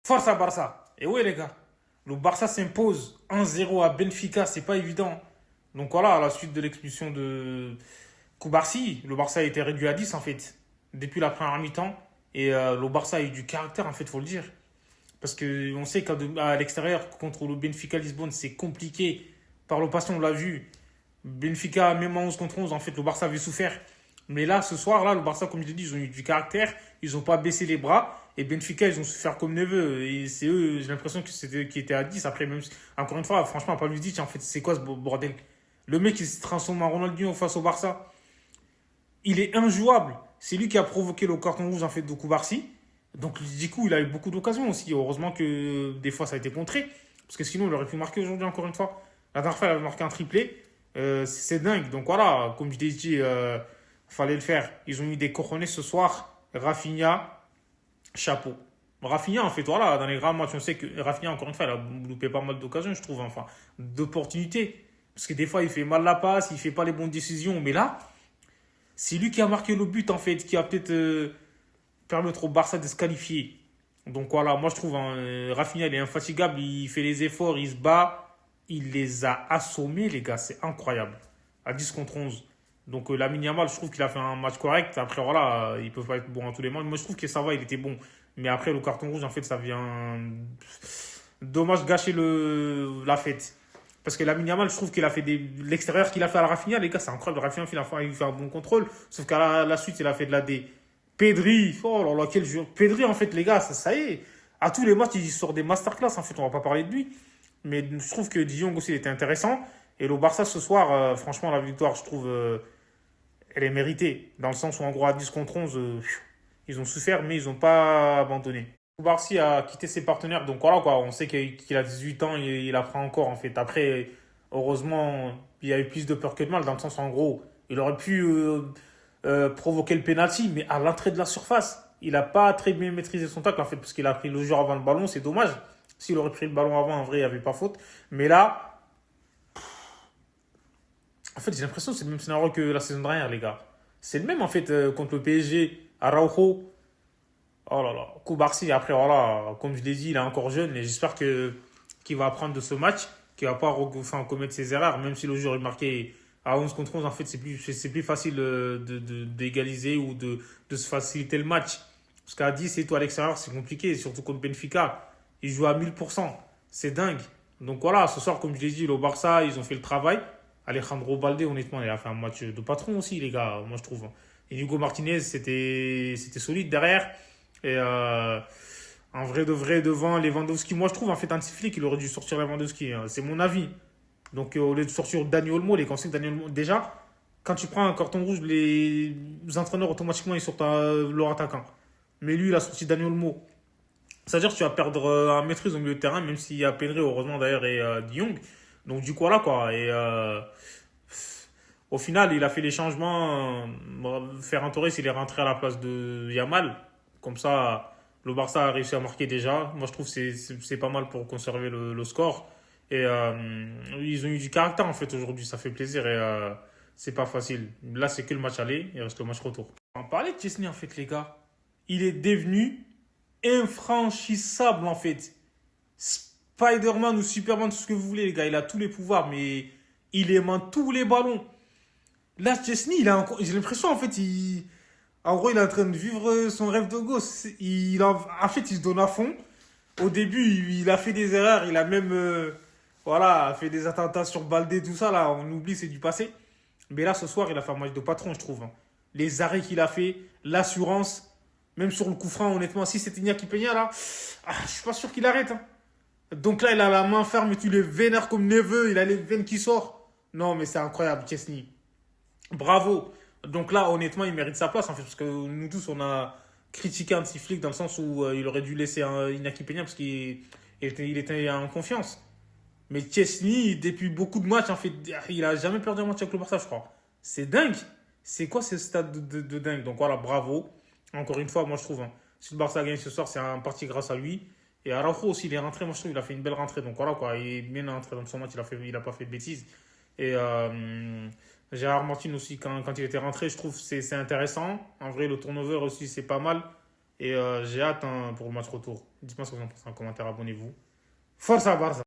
Forza Barça. Et ouais, les gars, le Barça s'impose 1-0 à Benfica, c'est pas évident. Donc voilà, à la suite de l'expulsion de Koubarsi, le Barça a été réduit à 10 en fait, depuis la première mi-temps. Et le Barça a eu du caractère en fait, faut le dire. Parce qu'on sait qu'à l'extérieur, contre le Benfica Lisbonne, c'est compliqué. Par le passé, on l'a vu. Benfica, même en 11 contre 11, en fait, le Barça avait souffert. Mais là, ce soir-là, le Barça, comme je l'ai dit, ils ont eu du caractère. Ils n'ont pas baissé les bras. Et Benfica, ils ont souffert comme neveu. Et c'est eux, j'ai l'impression que c'était qui étaient à 10. Après, même, encore une fois, franchement, pas lui dit, en fait, c'est quoi ce bordel? Le mec, il se transforme en Ronaldinho face au Barça. Il est injouable. C'est lui qui a provoqué le carton rouge, en fait, de Koubarsi. Donc, du coup, il a eu beaucoup d'occasions aussi. Heureusement que des fois, ça a été contré. Parce que sinon, il aurait pu marquer aujourd'hui, encore une fois. La dernière fois, il avait marqué un triplé. C'est dingue. Donc, voilà, comme je l'ai dit, fallait le faire. Ils ont eu des cojones ce soir. Rafinha, chapeau. Rafinha, en fait, voilà, dans les grands matchs, on sait que Rafinha, encore une fois, il a loupé pas mal d'occasions, je trouve, enfin, d'opportunités. Parce que des fois, il fait mal la passe, il fait pas les bonnes décisions. Mais là, c'est lui qui a marqué le but, en fait, qui a peut-être permettre au Barça de se qualifier. Donc voilà, moi je trouve hein, Rafinha il est infatigable, il fait les efforts, il se bat, il les a assommés les gars, c'est incroyable. À 10 contre 11. Donc Lamine Yamal, je trouve qu'il a fait un match correct. Après voilà, il peut pas être bon à tous les matchs. Moi je trouve que ça va, il était bon. Mais après le carton rouge en fait ça vient dommage gâcher la fête. Parce que Lamine Yamal, je trouve qu'il a fait l'extérieur qu'il a fait à la Rafinha, les gars, c'est incroyable. Rafinha, il fait un bon contrôle. Sauf qu'à la suite, il a fait de la D. Pedri, oh là là, quel joueur. Pedri, en fait, les gars, ça y est. À tous les matchs, il sort des masterclass. En fait, on va pas parler de lui. Mais je trouve que De Jong aussi, il était intéressant. Et le Barça, ce soir, franchement, la victoire, je trouve, elle est méritée. Dans le sens où, en gros, à 10 contre 11, ils ont souffert, mais ils n'ont pas abandonné. Le Barça a quitté ses partenaires. Donc voilà, quoi. On sait qu'il a 18 ans, il apprend encore, en fait. Après, heureusement, il y a eu plus de peur que de mal. Dans le sens, en gros, il aurait pu provoquer le penalty, mais à l'entrée de la surface, il n'a pas très bien maîtrisé son tacle en fait, parce qu'il a pris le joueur avant le ballon, c'est dommage. S'il aurait pris le ballon avant, en vrai, il n'y avait pas faute. Mais là, en fait, j'ai l'impression que c'est le même scénario que la saison dernière, les gars. C'est le même en fait contre le PSG, Araujo. Oh là là, Koubarsi, après, voilà, comme je l'ai dit, il est encore jeune, et j'espère qu'il va apprendre de ce match, qu'il va pas enfin, commettre ses erreurs, même si le joueur est marqué à 11 contre 11, en fait, c'est plus facile d'égaliser ou de se faciliter le match. Parce qu'à 10 et tout à l'extérieur, c'est compliqué, surtout contre Benfica. Ils jouent à 1000%. C'est dingue. Donc voilà, ce soir, comme je l'ai dit, le Barça, ils ont fait le travail. Alejandro Balde, honnêtement, il a fait un match de patron aussi, les gars, moi je trouve. Et Hugo Martinez, c'était solide derrière. Et en vrai de vrai, devant Lewandowski, moi je trouve en fait un sifflet qu'il aurait dû sortir Lewandowski, hein. C'est mon avis. Donc au lieu de sortir Dani Olmo, les conseils de Dani Olmo, déjà, quand tu prends un carton rouge, les entraîneurs automatiquement ils sortent leur attaquant. Mais lui, il a sorti Dani Olmo. C'est-à-dire que tu vas perdre un maîtrise au milieu de terrain, même s'il y a Pedri, heureusement d'ailleurs, et De Jong. Donc du coup, voilà quoi. Et au final, il a fait les changements. Ferran Torres, il est rentré à la place de Yamal. Comme ça, le Barça a réussi à marquer déjà. Moi, je trouve que c'est pas mal pour conserver le score. Et ils ont eu du caractère en fait aujourd'hui. Ça fait plaisir et c'est pas facile. Là, c'est que le match aller. Il reste le match retour. On parlait de Chesney en fait, les gars. Il est devenu infranchissable en fait. Spider-Man ou Superman, tout ce que vous voulez, les gars. Il a tous les pouvoirs, mais il aimante tous les ballons. Là, Chesney, j'ai l'impression, en fait, en gros, il est en train de vivre son rêve de gosse. En fait, il se donne à fond. Au début, il a fait des erreurs. Il a même voilà, fait des attentats sur Baldé, tout ça. Là, on oublie, c'est du passé. Mais là, ce soir, il a fait un match de patron, je trouve, hein. Les arrêts qu'il a fait, l'assurance, même sur le coup franc, honnêtement, si c'était Iñaki Peña, là, je suis pas sûr qu'il arrête, hein. Donc là, il a la main ferme et tu les vénères comme neveu. Il a les veines qui sortent. Non, mais c'est incroyable, Chesney. Bravo. Donc là, honnêtement, il mérite sa place, en fait, parce que nous tous, on a critiqué un petit flic dans le sens où il aurait dû laisser Inaki Peña parce qu'il était en confiance. Mais Chesney, depuis beaucoup de matchs, en fait, il a jamais perdu un match avec le Barça, je crois. C'est dingue. C'est quoi ce stade de dingue? Donc voilà, bravo. Encore une fois, moi je trouve, hein, si le Barça gagne ce soir, c'est en partie grâce à lui. Et Araujo aussi, il est rentré, moi je trouve, il a fait une belle rentrée. Donc voilà, quoi, il est bien rentré dans son match, il a pas fait de bêtises. Et Gérard Martin aussi, quand il était rentré, je trouve que c'est intéressant. En vrai, le turnover aussi, c'est pas mal. Et j'ai hâte hein, pour le match retour. Dites-moi ce que vous en pensez en commentaire, abonnez-vous. Forza Barça!